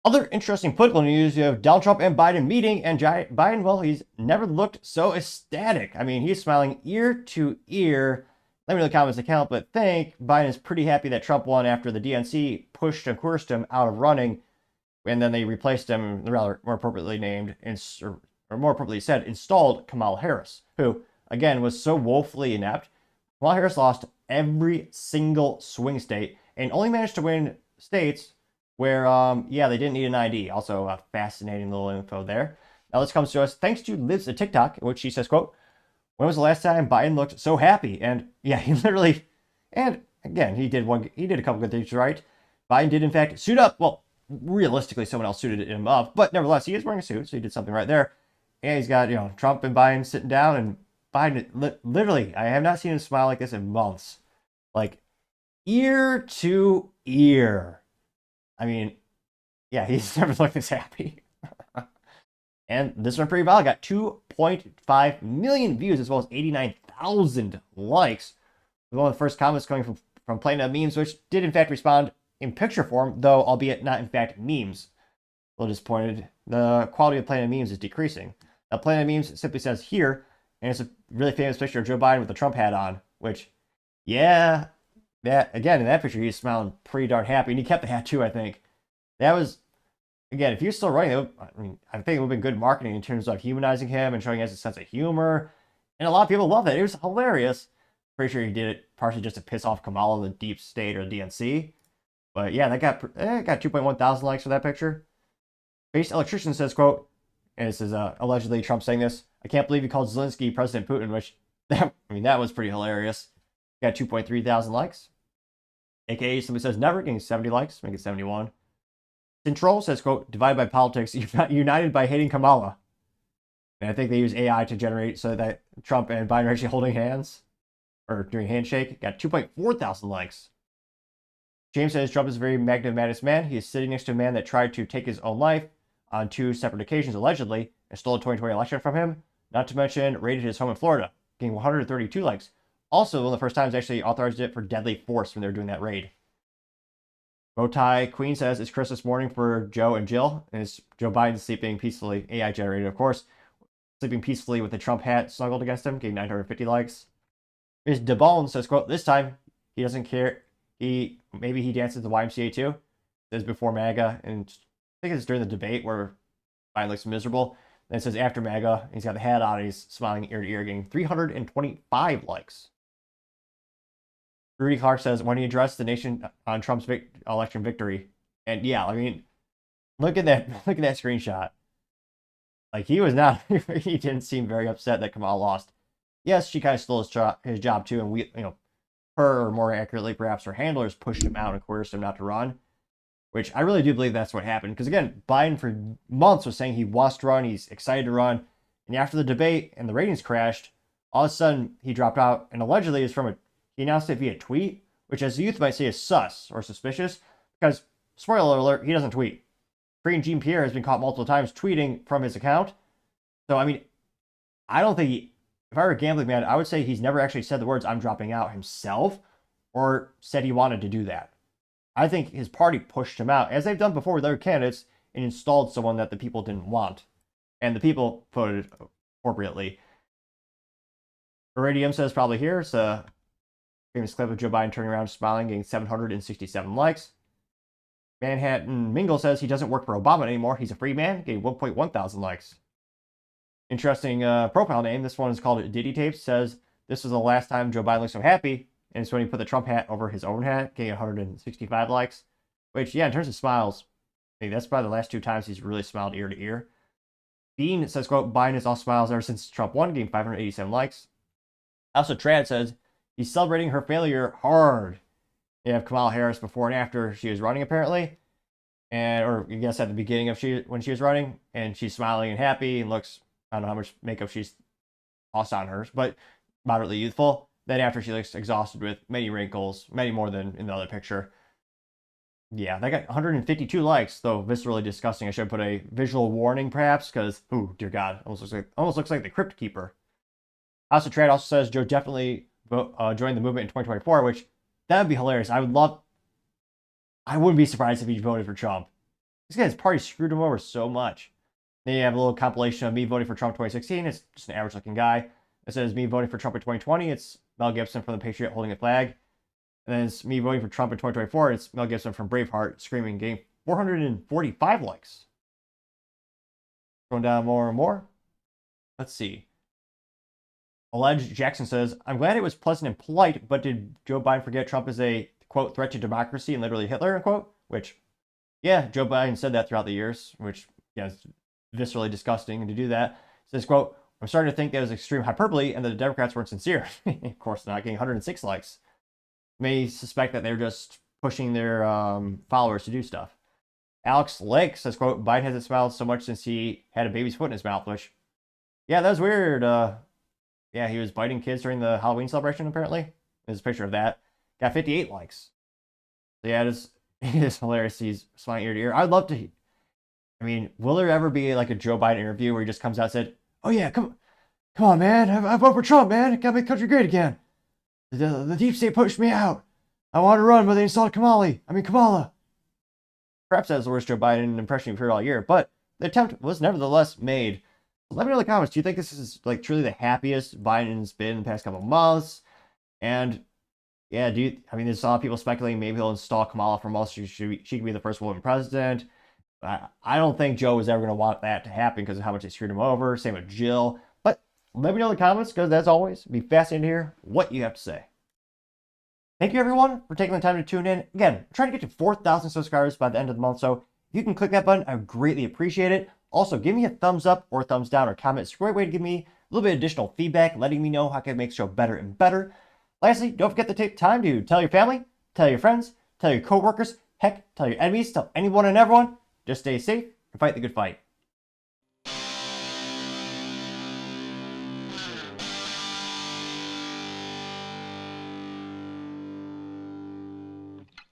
Other interesting political news, you have Donald Trump and Biden meeting, and Biden, well, he's never looked so ecstatic. I mean, he's smiling ear to ear. Let me know in the comments account, but think Biden is pretty happy that Trump won after the DNC pushed and coerced him out of running, and then they replaced him, rather more appropriately named, or more appropriately said, installed Kamala Harris, who, again, was so woefully inept. Kamala Harris lost every single swing state and only managed to win states where, yeah, they didn't need an ID. Also, a fascinating little info there. Now this comes to us thanks to Liv's a TikTok, in which she says, quote, when was the last time Biden looked so happy? And yeah, he literally, and again, he did a couple good things right. Biden did in fact suit up. Well, realistically, someone else suited him up, but nevertheless, he is wearing a suit, so he did something right there. And he's got, Trump and Biden sitting down, and Biden, literally, I have not seen him smile like this in months. Like, ear to ear. I mean, yeah, he's never looked this happy. And this one pretty valid. Got 2.5 million views as well as 89,000 likes. One of the first comments coming from Planet of Memes, which did in fact respond in picture form, though albeit not in fact memes. A little disappointed. The quality of Planet of Memes is decreasing. Now, Planet of Memes simply says here, and it's a really famous picture of Joe Biden with the Trump hat on, which, yeah, that again in that picture he's smiling pretty darn happy, and he kept the hat too. I think that was, again, if he was still running, I think it would have been good marketing in terms of humanizing him and showing he has a sense of humor, and a lot of people love it. It was hilarious. Pretty sure he did it partially just to piss off Kamala, the deep state, or the DNC. But yeah, that got 2.1 thousand likes for that picture. Based Electrician says, quote, and this is allegedly Trump saying this, I can't believe he called Zelensky President Putin, which, that was pretty hilarious. Got 2.3 thousand likes. AKA somebody says never, getting 70 likes, make it 71. Control says, quote, divided by politics, united by hating Kamala. And I think they use AI to generate so that Trump and Biden are actually holding hands or doing handshake. Got 2.4 thousand likes. James says Trump is a very magnanimous man. He is sitting next to a man that tried to take his own life on 2 separate occasions, allegedly, and stole a 2020 election from him. Not to mention, raided his home in Florida, getting 132 likes. Also, one of the first times actually authorized it for deadly force when they were doing that raid. Bowtie Queen says it's Christmas morning for Joe and Jill, and it's Joe Biden sleeping peacefully, AI generated, of course, sleeping peacefully with the Trump hat snuggled against him, getting 950 likes. Ms. DeBone says, quote, this time he doesn't care. Maybe he dances the YMCA too. This is before MAGA, and I think it's during the debate where Biden looks miserable. Then it says after MAGA, he's got the hat on, and he's smiling ear to ear, getting 325 likes. Rudy Clark says, when he addressed the nation on Trump's election victory. And yeah, I mean, look at that screenshot. Like, he was not, he didn't seem very upset that Kamala lost. Yes, she kind of stole his job too, and her, or more accurately, perhaps her handlers pushed him out and coerced him not to run, which I really do believe that's what happened. Because again, Biden for months was saying he wants to run, he's excited to run, and after the debate and the ratings crashed, all of a sudden he dropped out, and allegedly is from he announced it via tweet, which as the youth might say is sus or suspicious, because, spoiler alert, he doesn't tweet. Karine Jean-Pierre has been caught multiple times tweeting from his account. So, I mean, I don't think if I were a gambling man, I would say he's never actually said the words, I'm dropping out himself, or said he wanted to do that. I think his party pushed him out, as they've done before with other candidates, and installed someone that the people didn't want. And the people voted appropriately. Iridium says probably here, it's a famous clip of Joe Biden turning around smiling, getting 767 likes. Manhattan Mingle says he doesn't work for Obama anymore. He's a free man, getting 1.1 thousand likes. Interesting profile name. This one is called Diddy Tapes. Says this was the last time Joe Biden looked so happy, and it's when he put the Trump hat over his own hat, getting 165 likes. Which, yeah, in terms of smiles, I think that's probably the last 2 times he's really smiled ear to ear. Bean says, quote, Biden is all smiles ever since Trump won, getting 587 likes. Also, Trad says he's celebrating her failure hard. You have Kamala Harris before and after she was running, apparently. Or I guess at the beginning of when she was running, and she's smiling and happy and looks, I don't know how much makeup she's lost on her, but moderately youthful. Then after she looks exhausted with many wrinkles, many more than in the other picture. Yeah, that got 152 likes, though viscerally disgusting. I should put a visual warning, perhaps, because, oh, dear God, almost looks like the Crypt Keeper. Also, Trad also says Joe definitely joined the movement in 2024, which that would be hilarious. I wouldn't be surprised if he voted for Trump. This guy's party screwed him over so much. Then you have a little compilation of me voting for Trump 2016. It's just an average looking guy. It says me voting for Trump in 2020. It's Mel Gibson from The Patriot holding a flag. And then it's me voting for Trump in 2024. It's Mel Gibson from Braveheart screaming, getting 445 likes. Going down more and more. Let's see. Alleged Jackson says, I'm glad it was pleasant and polite, but did Joe Biden forget Trump is a, quote, threat to democracy and literally Hitler, unquote? Which, yeah, Joe Biden said that throughout the years, which, yeah, is viscerally disgusting. And to do that, says, quote, I'm starting to think that was extreme hyperbole and that the Democrats weren't sincere. Of course not, getting 106 likes. May suspect that they're just pushing their followers to do stuff. Alex Lake says, quote, Biden hasn't smiled so much since he had a baby's foot in his mouth, which, yeah, that was weird. Yeah, he was biting kids during the Halloween celebration, apparently. There's a picture of that. Got 58 likes. So yeah, it is hilarious. He's smiling ear to ear. I'd love to. I mean, will there ever be like a Joe Biden interview where he just comes out and said, oh yeah, come on, man. I vote for Trump, man. Gotta make the country great again. The deep state pushed me out. I wanted to run, but they installed Kamala. Perhaps that's the worst Joe Biden impression you've heard all year, but the attempt was nevertheless made. Let me know in the comments. Do you think this is like truly the happiest Biden's been in the past couple of months? And yeah, I mean, there's a lot of people speculating maybe he'll install Kamala from us. She could be the first woman president. I don't think Joe was ever going to want that to happen because of how much they screwed him over. Same with Jill. But let me know in the comments because, as always, it'd be fascinating to hear what you have to say. Thank you, everyone, for taking the time to tune in. Again, I'm trying to get to 4,000 subscribers by the end of the month, so if you can click that button, I would greatly appreciate it. Also, give me a thumbs up or thumbs down or comment. It's a great way to give me a little bit of additional feedback, letting me know how I can make the show better and better. Lastly, don't forget to take time to tell your family, tell your friends, tell your coworkers, heck, tell your enemies, tell anyone and everyone. Just stay safe and fight the good fight.